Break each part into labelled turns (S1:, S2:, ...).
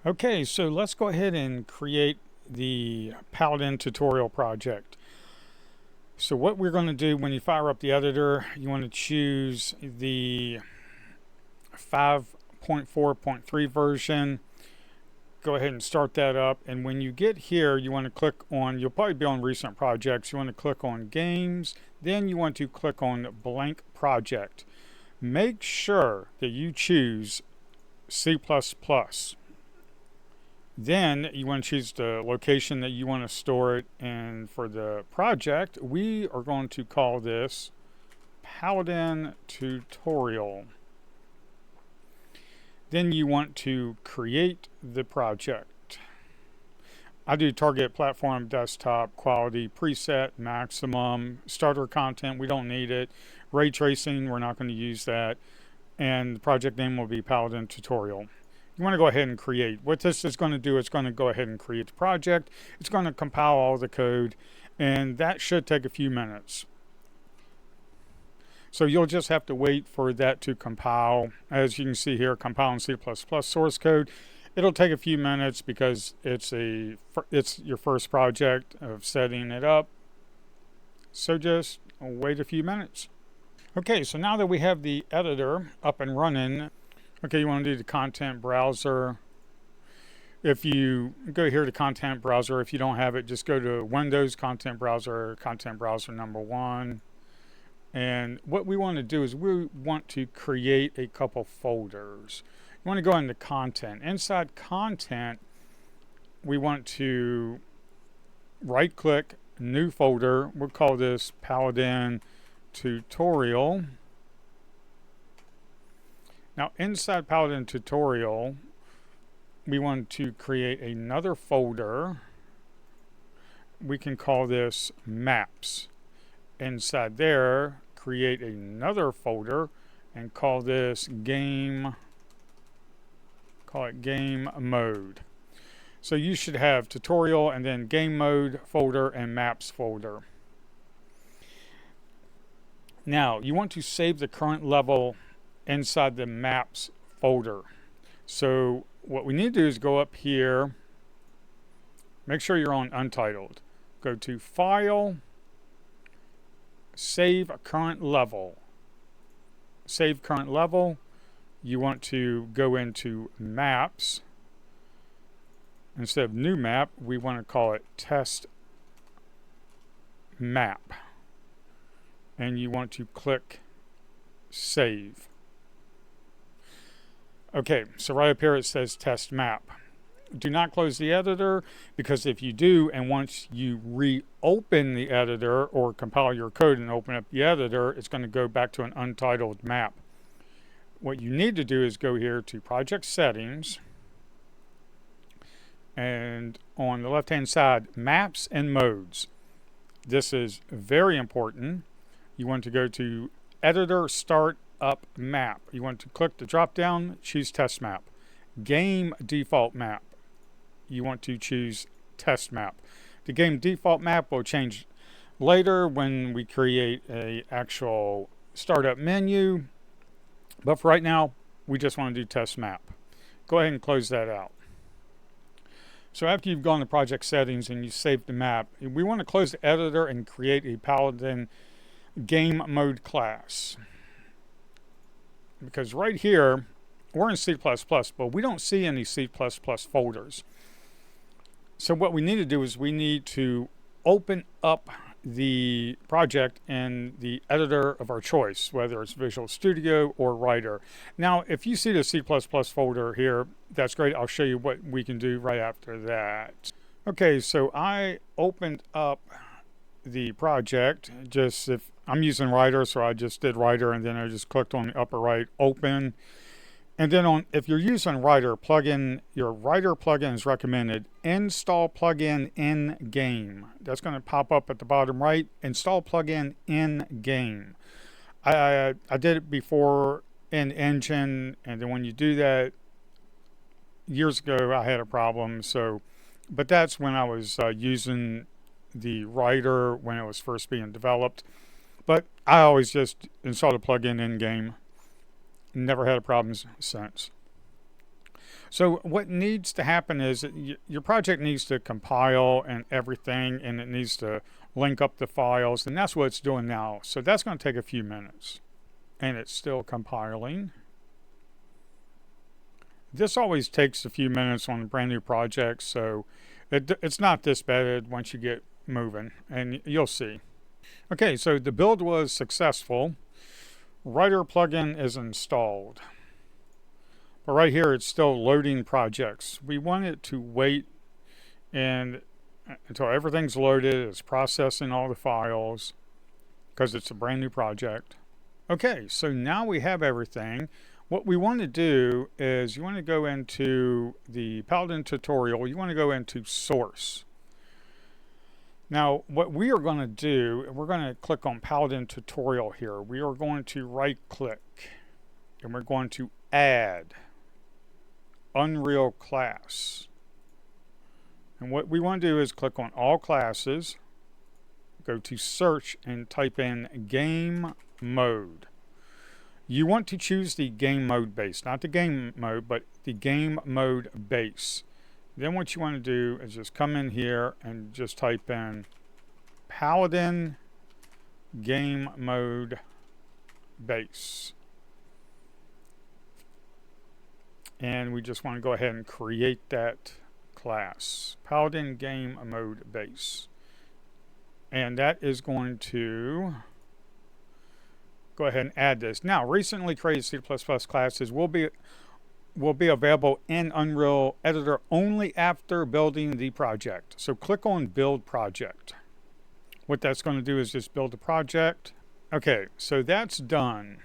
S1: Okay, so let's go ahead and create the Paladin tutorial project. So what we're going to do when you fire up the editor, you want to choose the 5.4.3 version. Go ahead and start that up. And when you get here, you want to click on, you'll probably be on recent projects. You want to click on games. Then you want to click on blank project. Make sure that you choose C++. Then you want to choose the location that you want to store it. And for the project, we are going to call this Paladin Tutorial. Then you want to create the project. I do target platform, desktop, quality, preset, maximum, starter content, we don't need it. Ray tracing, we're not going to use that. And the project name will be Paladin Tutorial. You want to go ahead and create. What this is going to do, it's going to go ahead and create the project. It's going to compile all the code, and that should take a few minutes. So you'll just have to wait for that to compile. As you can see here, compile in C++ source code. It'll take a few minutes because it's your first project of setting it up. So just wait a few minutes. Okay, so now that we have the editor up and running, okay, you want to do the content browser. If you go here to content browser, if you don't have it, just go to Windows content browser number 1. And what we want to do is we want to create a couple folders. You want to go into content. Inside content, we want to right click, new folder. We'll call this Paladin Tutorial. Now inside Paladin Tutorial, we want to create another folder. We can call this Maps. Inside there, create another folder and call this Game. Call it Game Mode. So you should have Tutorial and then Game Mode folder and Maps folder. Now you want to save the current level inside the Maps folder. So what we need to do is go up here, make sure you're on Untitled. Go to File, Save Current Level. Save Current Level. You want to go into Maps. Instead of New Map, we want to call it Test Map. And you want to click Save. Okay, so right up here it says Test Map. Do not close the editor, because if you do, and once you reopen the editor or compile your code and open up the editor, it's going to go back to an untitled map. What you need to do is go here to Project Settings, and on the left-hand side, Maps and Modes. This is very important. You want to go to Editor Start Up Map. You want to click the drop-down, choose Test Map. Game Default Map. You want to choose Test Map. The game default map will change later when we create a actual startup menu, but for right now we just want to do Test Map. Go ahead and close that out. So after you've gone to project settings and you save the map, we want to close the editor and create a Paladin game mode class, because right here we're in C++, but we don't see any C++ folders. So what we need to do is we need to open up the project in the editor of our choice, whether it's Visual Studio or Writer. Now, if you see the C++ folder here, that's great. I'll show you what we can do right after that. Okay, so I opened up the project. Just if I'm using Writer, so I just did Writer, and then I just clicked on the upper right, Open. And then if you're using Writer plugin, your Writer plugin is recommended. Install plugin in game. That's going to pop up at the bottom right. Install plugin in game. I did it before in Engine, and then when you do that, years ago I had a problem. But that's when I was using the Writer when it was first being developed. But I always just installed a plugin in game. Never had a problem since. So what needs to happen is that your project needs to compile and everything, and it needs to link up the files, and that's what it's doing now. So that's going to take a few minutes, and it's still compiling. This always takes a few minutes on brand new projects, so it's not this bad once you get moving, and you'll see. Okay, so the build was successful. Writer plugin is installed. But right here, it's still loading projects. We want it to wait until everything's loaded, it's processing all the files, because it's a brand new project. Okay, so now we have everything. What we want to do is you want to go into the Paladin tutorial, you want to go into source. Now, what we are going to do, we're going to click on Paladin tutorial here. We are going to right click and we're going to add Unreal class. And what we want to do is click on all classes, go to search and type in game mode. You want to choose the game mode base, not the game mode, but the game mode base. Then what you want to do is just come in here and just type in Paladin game mode base. And we just want to go ahead and create that class, Paladin game mode base. And that is going to go ahead and add this. Now, recently created C++ classes will be available in Unreal Editor only after building the project. So click on Build Project. What that's going to do is just build the project. Okay, so that's done.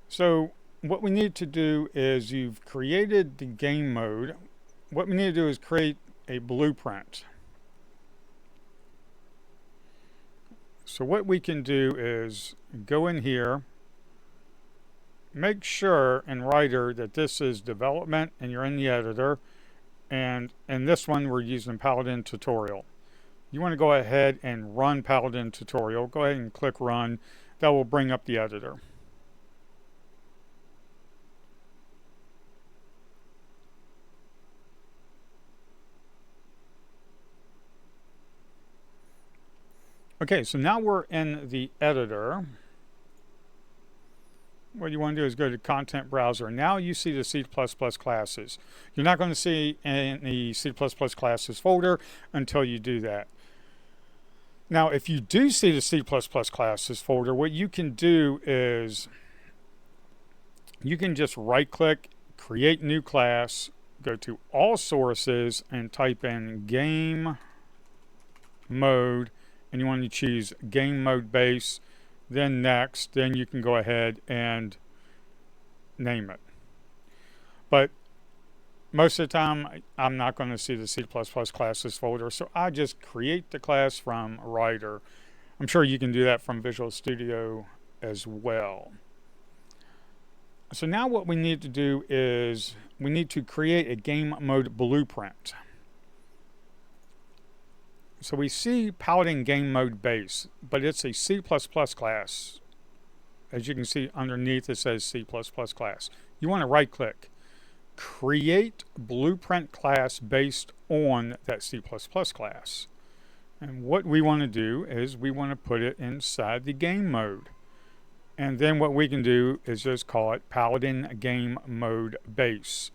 S1: So what we need to do is you've created the game mode. What we need to do is create a blueprint. So what we can do is go in here, make sure in Writer that this is development and you're in the editor, and in this one we're using Paladin tutorial. You want to go ahead and run Paladin tutorial. Go ahead and click run. That will bring up the editor. Okay, so now we're in the editor. What you want to do is go to Content Browser. Now you see the C++ classes. You're not going to see any C++ classes folder until you do that. Now, if you do see the C++ classes folder, what you can do is you can just right-click, create new class, go to All Sources, and type in Game Mode, and you want to choose Game Mode Base, then Next, then you can go ahead and name it. But most of the time, I'm not going to see the C++ classes folder, so I just create the class from Writer. I'm sure you can do that from Visual Studio as well. So now what we need to do is we need to create a game mode blueprint. So we see Paladin game mode base, but it's a C++ class. As you can see underneath it says C++ class. You want to right click, create blueprint class based on that C++ class. And what we want to do is we want to put it inside the game mode. And then what we can do is just call it Paladin game mode base.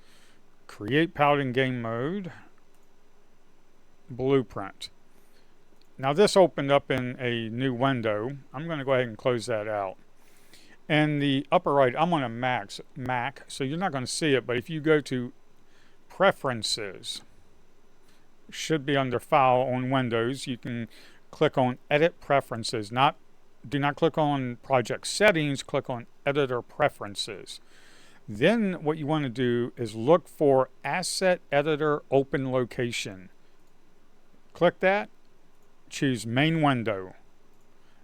S1: Create Paladin game mode blueprint. Now this opened up in a new window. I'm going to go ahead and close that out. And the upper right, I'm on a Mac, so you're not going to see it, but if you go to Preferences, should be under File on Windows, you can click on Edit Preferences. Do not click on Project Settings, click on Editor Preferences. Then what you want to do is look for Asset Editor Open Location. Click that. Choose main window.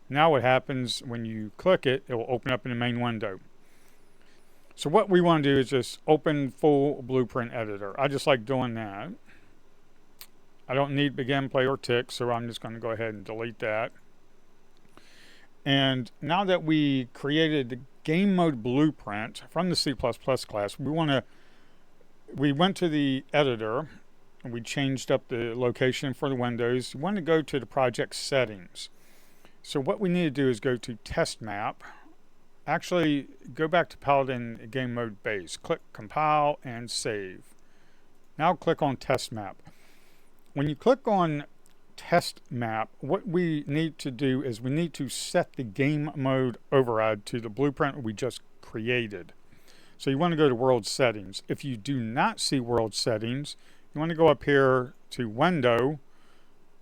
S1: Now what happens when you click it, it will open up in the main window. So what we want to do is just open full blueprint editor. I just like doing that. I don't need begin, play, or tick, so I'm just going to go ahead and delete that. And now that we created the game mode blueprint from the C++ class, we want to we went to the editor and we changed up the location for the windows. We want to go to the project settings. So what we need to do is go to test map. Actually, go back to Paladin game mode base. Click compile and save. Now click on test map. When you click on test map, what we need to do is we need to set the game mode override to the blueprint we just created. So you want to go to world settings. If you do not see world settings, you want to go up here to window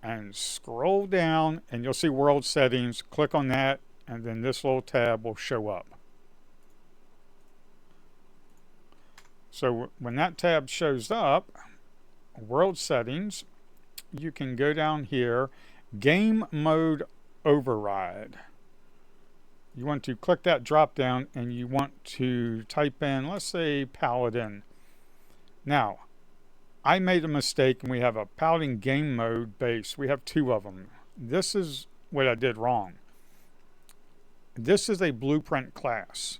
S1: and scroll down and you'll see world settings. Click on that and then this little tab will show up. So when that tab shows up, world settings, you can go down here, game mode override. You want to click that drop down and you want to type in, let's say, Paladin. Now, I made a mistake and we have a Paladin game mode base. We have two of them. This is what I did wrong. This is a blueprint class.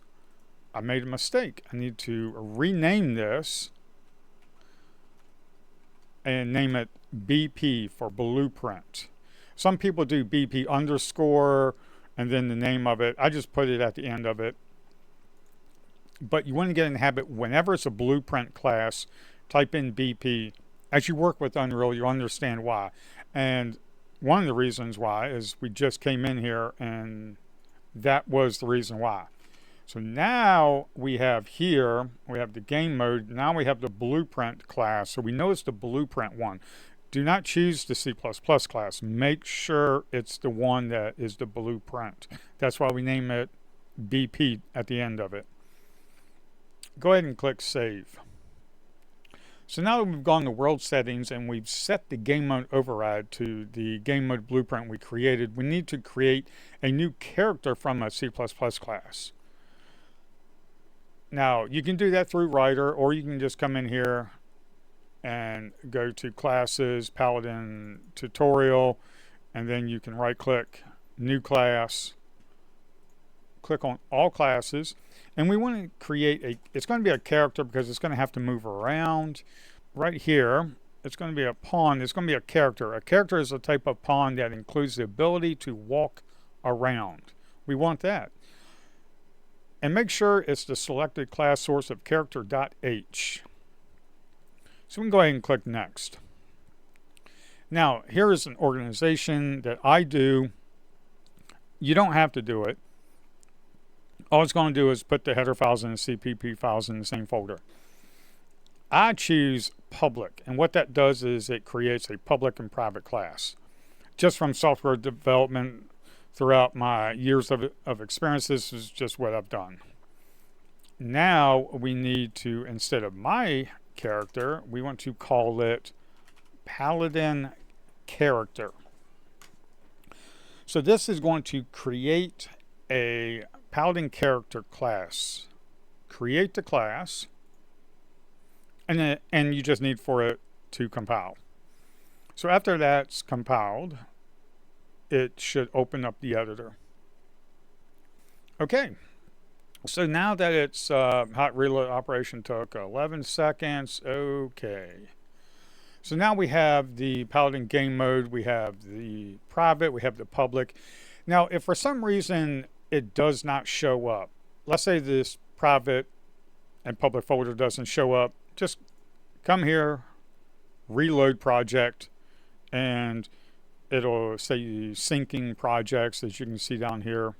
S1: I made a mistake. I need to rename this and name it BP for blueprint. Some people do BP underscore and then the name of it. I just put it at the end of it. But you want to get in the habit whenever it's a blueprint class, type in BP. As you work with Unreal, you'll understand why. And one of the reasons why is we just came in here and that was the reason why. So now we have here, we have the game mode. Now we have the blueprint class. So we know it's the blueprint one. Do not choose the C++ class. Make sure it's the one that is the blueprint. That's why we name it BP at the end of it. Go ahead and click Save. So now that we've gone to World Settings and we've set the game mode override to the game mode blueprint we created, we need to create a new character from a C++ class. Now, you can do that through Writer, or you can just come in here and go to Classes, Paladin Tutorial, and then you can right-click New Class, click on All Classes, and we want to create it's going to be a character because it's going to have to move around. Right here, it's going to be a pawn. It's going to be a character. A character is a type of pawn that includes the ability to walk around. We want that. And make sure it's the selected class source of character.h. So we can go ahead and click Next. Now, here is an organization that I do. You don't have to do it. All it's going to do is put the header files and the CPP files in the same folder. I choose public, and what that does is it creates a public and private class. Just from software development throughout my years of experience, this is just what I've done. Now we need to, instead of my character, we want to call it Paladin character. So this is going to create a Paladin character class. Create the class, and you just need for it to compile. So after that's compiled, it should open up the editor. Okay, so now that it's hot reload operation took 11 seconds. Okay, so now we have the Paladin game mode, we have the private, we have the public. Now if for some reason it does not show up, let's say this private and public folder doesn't show up, just come here, reload project, and it'll say syncing projects. As you can see down here,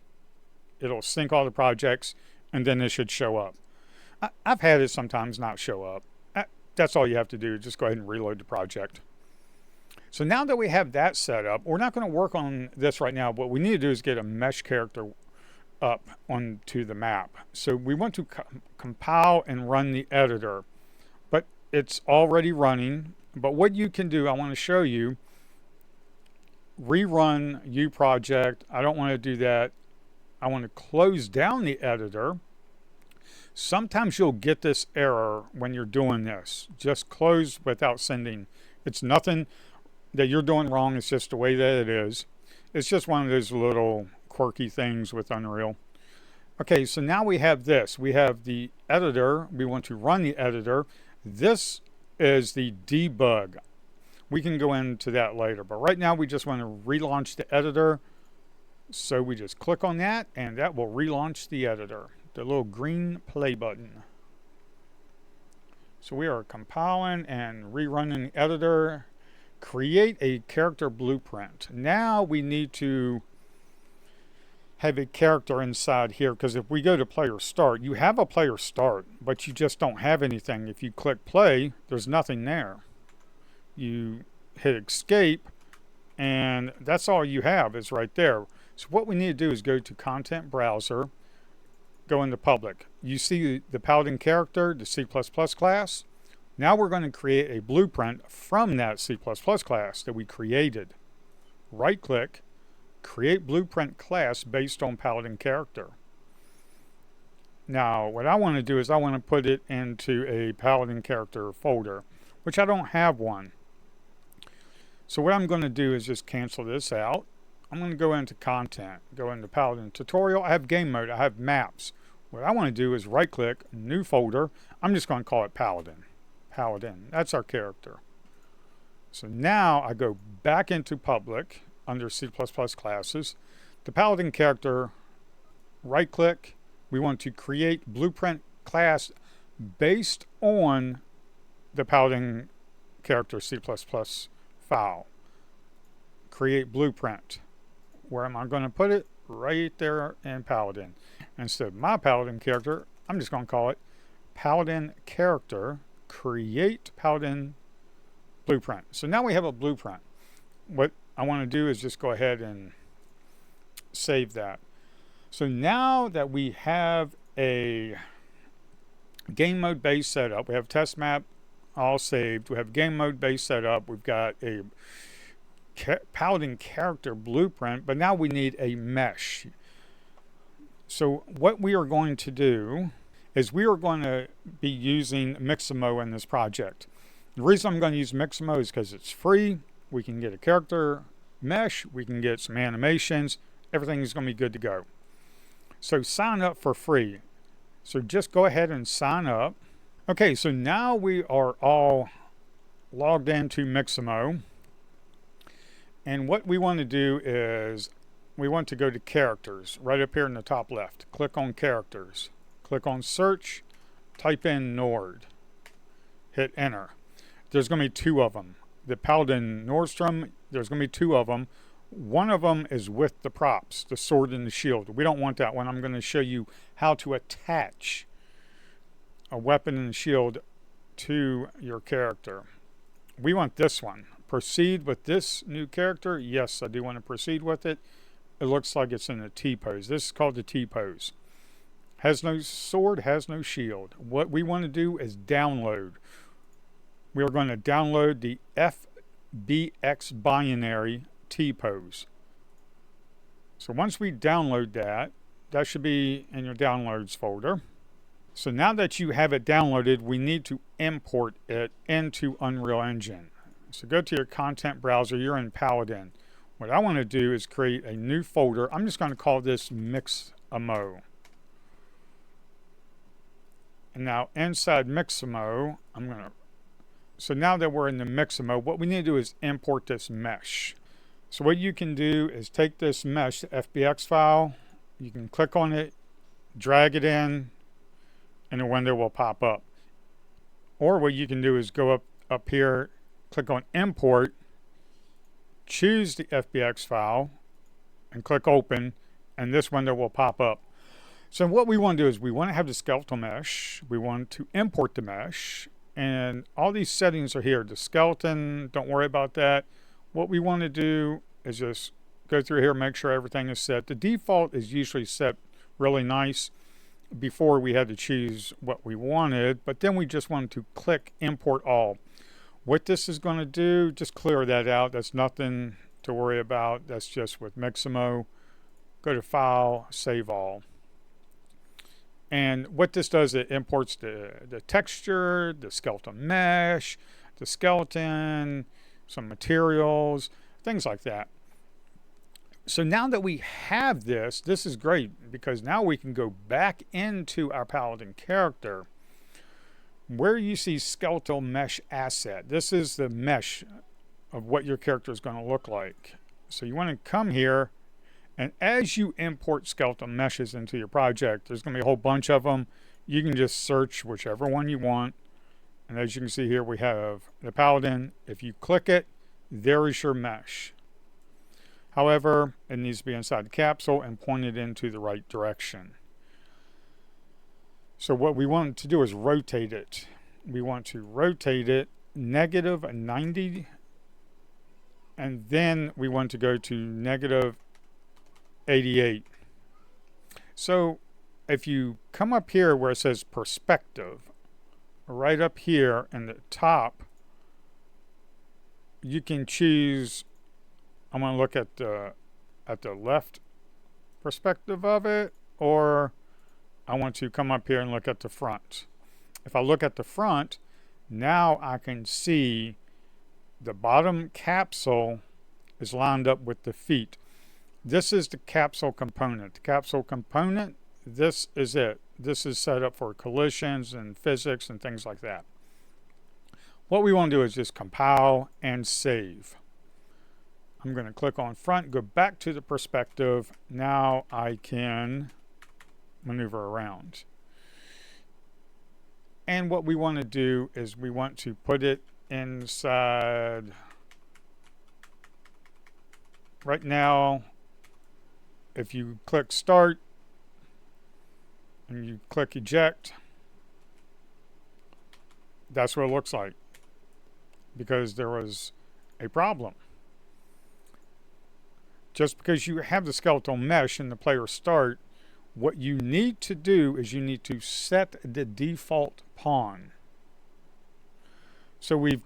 S1: it'll sync all the projects and then it should show up. I've had it sometimes not show up. That's all you have to do. Just go ahead and reload the project. So now that we have that set up, we're not going to work on this right now. What we need to do is get a mesh character up onto the map. So we want to compile and run the editor, but it's already running. But what you can do, I want to show you, rerun uproject. I don't want to do that. I want to close down the editor. Sometimes you'll get this error when you're doing this. Just close without sending. It's nothing that you're doing wrong. It's just the way that it is. It's just one of those little quirky things with Unreal. Okay, so now we have this. We have the editor. We want to run the editor. This is the debug. We can go into that later, but right now we just want to relaunch the editor. So we just click on that and that will relaunch the editor, the little green play button. So we are compiling and rerunning the editor. Create a character blueprint. Now we need to have a character inside here, because if we go to player start, you have a player start, but you just don't have anything. If you click play, there's nothing there. You hit escape and that's all you have is right there. So what we need to do is go to content browser, go into public. You see the Paladin character, the C++ class. Now we're going to create a blueprint from that C++ class that we created. Right click, create blueprint class based on Paladin character. Now what I want to do is I want to put it into a Paladin character folder, which I don't have one. So what I'm going to do is just cancel this out. I'm going to go into content, go into Paladin tutorial. I have game mode, I have maps. What I want to do is right click, new folder. I'm just going to call it Paladin. Paladin, that's our character. So now I go back into public under C++ classes. The Paladin character, right click. We want to create blueprint class based on the Paladin character C++ file. Create blueprint. Where am I going to put it? Right there in Paladin. Instead of my Paladin character, I'm just going to call it Paladin character. Create Paladin blueprint. So now we have a blueprint. What I want to do is just go ahead and save that. So now that we have a game mode base set up, we have test map all saved, we have game mode base set up, we've got a Paladin character blueprint, but now we need a mesh. So what we are going to do is we are going to be using Mixamo in this project. The reason I'm going to use Mixamo is because it's free. We can get a character mesh, we can get some animations, everything is going to be good to go. So sign up for free. So just go ahead and sign up. Okay, so now we are all logged into Mixamo. And what we want to do is we want to go to characters right up here in the top left. Click on characters. Click on search. Type in Nord. Hit enter. There's going to be two of them. The Paladin Nordstrom, there's going to be two of them. One of them is with the props, the sword and the shield. We don't want that one. I'm going to show you how to attach a weapon and shield to your character. We want this one. Proceed with this new character. Yes, I do want to proceed with it. It looks like it's in a T-pose. This is called the T-pose. Has no sword, has no shield. What we want to do is download. We are going to download the FBX binary T-pose. So once we download that, that should be in your downloads folder. So now that you have it downloaded, we need to import it into Unreal Engine. So go to your content browser, you're in Paladin. What I want to do is create a new folder. I'm just going to call this Mixamo. And now inside Mixamo, so now that we're in the Mixamo, what we need to do is import this mesh. So what you can do is take this mesh, the FBX file, you can click on it, drag it in, and a window will pop up. Or what you can do is go up here, click on import, choose the FBX file, and click open, and this window will pop up. So what we want to do is we want to have the skeletal mesh, we want to import the mesh, and all these settings are here. The skeleton, don't worry about that. What we want to do is just go through here, make sure everything is set. The default is usually set really nice. Before we had to choose what we wanted, but then we just wanted to click import all. What this is going to do, just clear that out. That's nothing to worry about. That's just with Mixamo. Go to file, save all. And what this does, it imports the texture, the skeleton mesh, the skeleton, some materials, things like that. So now that we have this, this is great because now we can go back into our Paladin character Where you see skeletal mesh asset, this is the mesh of what your character is going to look like. So you want to come here, and as you import skeletal meshes into your project, there's going to be a whole bunch of them. You can just search whichever one you want. And as you can see here, we have the Paladin. If you click it, there is your mesh. However, it needs to be inside the capsule and pointed into the right direction. So what we want to do is rotate it. We want to rotate it negative 90, and then we want to go to negative 88. So if you come up here where it says perspective, right up here in the top, you can choose, I'm going to look at the left perspective of it, or I want to come up here and look at the front. If I look at the front, now I can see the bottom capsule is lined up with the feet. This is the capsule component. The capsule component, this is it. This is set up for collisions and physics and things like that. What we want to do is just compile and save. I'm going to click on front, go back to the perspective. Now I can maneuver around. And what we want to do is we want to put it inside. Right now, if you click start and you click eject, that's what it looks like, because there was a problem. Just because you have the skeletal mesh in the player start, what you need to do is you need to set the default pawn. So we've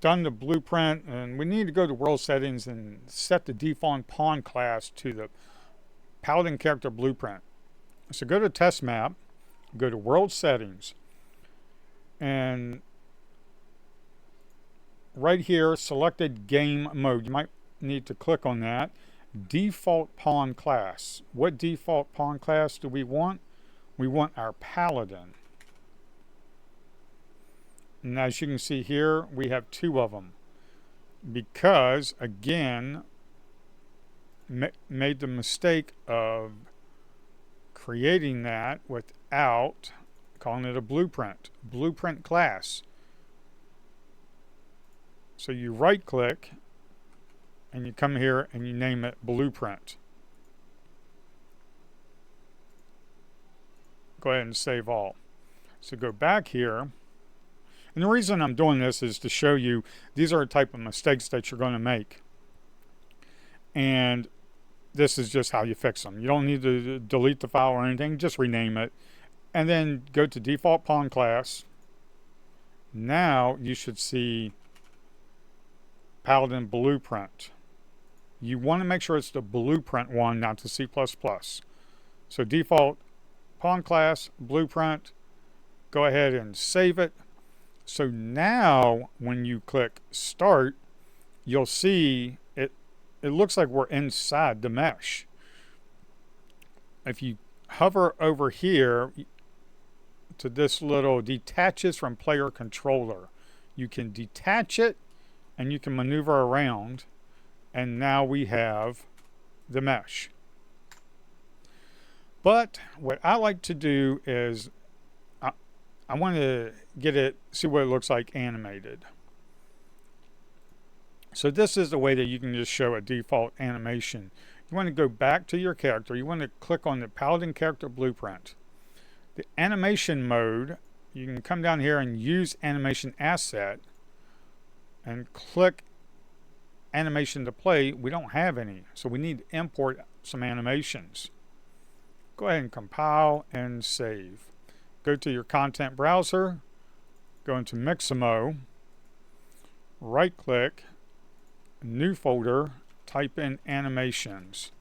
S1: done the blueprint, and we need to go to world settings and set the default pawn class to the Paladin character blueprint. So go to test map, go to world settings, and right here, selected game mode. You might need to click on that. Default pawn class. What default pawn class do we want? We want our Paladin. And as you can see here, we have two of them. Because, again, made the mistake of creating that without calling it a blueprint. Blueprint class. So you right click and you come here and you name it blueprint. Go ahead and save all. So go back here. And the reason I'm doing this is to show you these are the type of mistakes that you're going to make. And this is just how you fix them. You don't need to delete the file or anything, just rename it. And then go to default pawn class. Now you should see Paladin blueprint. You want to make sure it's the blueprint one, not the C++. So default pawn class, blueprint, go ahead and save it. So now when you click start, you'll see it looks like we're inside the mesh. If you hover over here to this little detaches from player controller, you can detach it and you can maneuver around, and now we have the mesh. But what I like to do is I want to see what it looks like animated. So this is the way that you can just show a default animation. You want to go back to your character. You want to click on the Paladin character blueprint. The animation mode, you can come down here and use animation asset and click animation to play. We don't have any, so we need to import some animations. Go ahead and compile and save. Go to your content browser, go into Mixamo, right click, new folder, type in animations.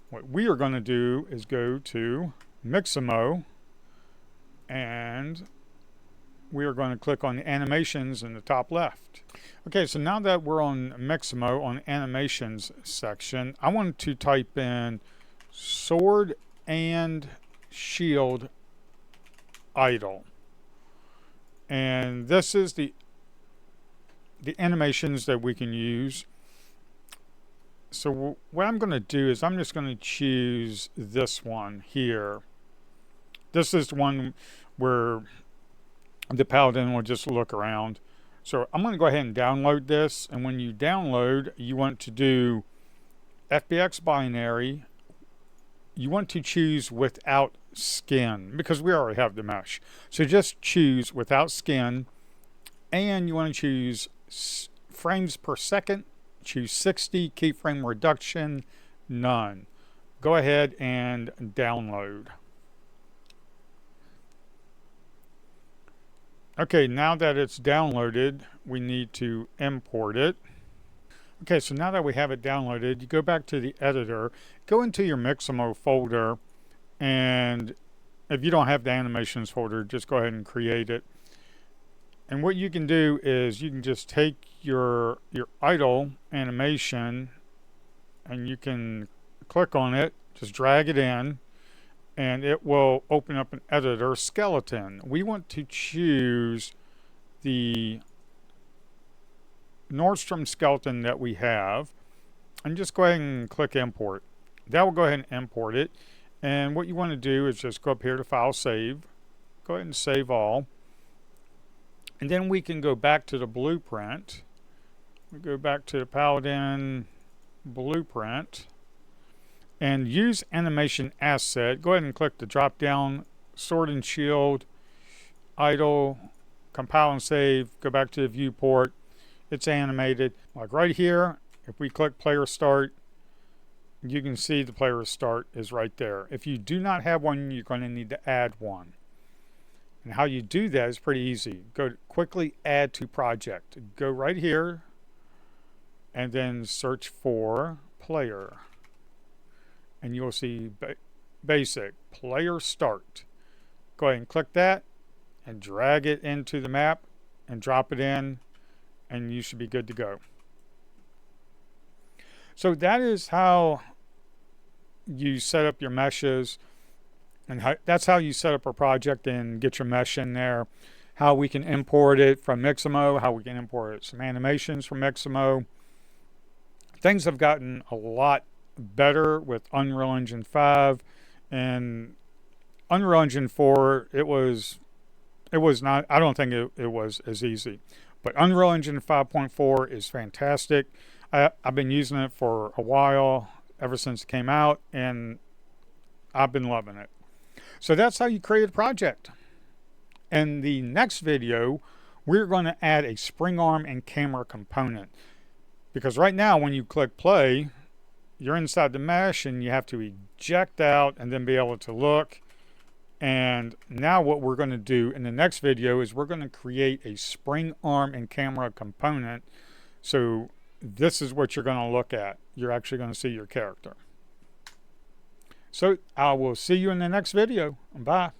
S1: What we are going to do is go to Mixamo, and we are going to click on the animations in the top left. Okay, so now that we're on Mixamo, on animations section, I want to type in sword and shield idle. And this is the animations that we can use. So what I'm going to do is I'm just going to choose this one here. This is the one where the Paladin will just look around. So I'm going to go ahead and download this. And when you download, you want to do FBX binary. You want to choose without skin because we already have the mesh. So just choose without skin, and you want to choose frames per second. Choose 60, keyframe reduction, none. Go ahead and download. Okay, now that it's downloaded, we need to import it. Okay, so now that we have it downloaded, you go back to the editor, go into your Mixamo folder, and if you don't have the animations folder, just go ahead and create it. And what you can do is you can just take your idle animation and you can click on it, just drag it in, and it will open up an editor skeleton. We want to choose the Nordstrom skeleton that we have, and just go ahead and click import. That will go ahead and import it. And what you want to do is just go up here to file save, go ahead and save all, and then we can go back to the blueprint. We go back to the Paladin blueprint and use animation asset. Go ahead and click the drop down, sword and shield, idle, compile and save, go back to the viewport. It's animated. Like right here, if we click player start, you can see the player start is right there. If you do not have one, you're going to need to add one. And how you do that is pretty easy. Go to quickly add to project. Go right here and then search for player. And you'll see basic player start. Go ahead and click that and drag it into the map and drop it in, and you should be good to go. So that is how you set up your meshes, and that's how you set up a project and get your mesh in there. How we can import it from Mixamo, how we can import some animations from Mixamo. Things have gotten a lot better with Unreal Engine 5, and Unreal Engine 4, it was not, I don't think it was as easy. But Unreal Engine 5.4 is fantastic. I've been using it for a while, ever since it came out, and I've been loving it. So that's how you create a project. In the next video, we're going to add a spring arm and camera component. Because right now, when you click play, you're inside the mesh and you have to eject out and then be able to look. And now what we're going to do in the next video is we're going to create a spring arm and camera component. So this is what you're going to look at. You're actually going to see your character. So I will see you in the next video. Bye.